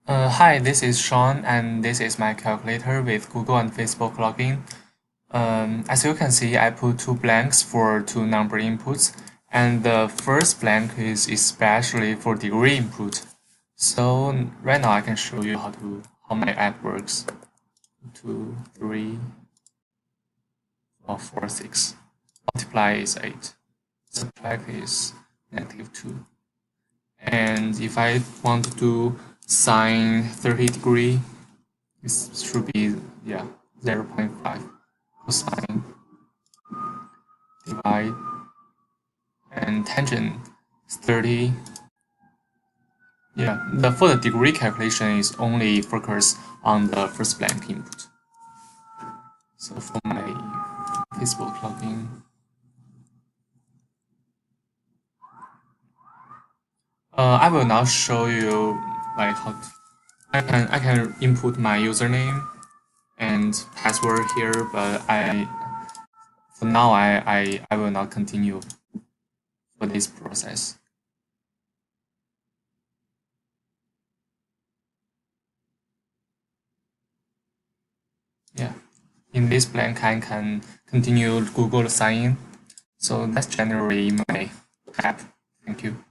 Hi, this is Sean, and this is my calculator with Google and Facebook login. As you can see, I put two blanks for two number inputs, and the first blank is especially for degree input. So right now I can show you how my app works. 2, 3, 4, 6. Multiply is 8. Subtract is -2. And if I want to do sine 30-degree, this should be 0.5 cosine divide, and tangent is 30. For the degree calculation is only focus on the first blank input. So for my Facebook login, I will now show you like how I can input my username and password here, but for now I will not continue for this process. In this blank I can continue Google sign in. So that's generally my app. Thank you.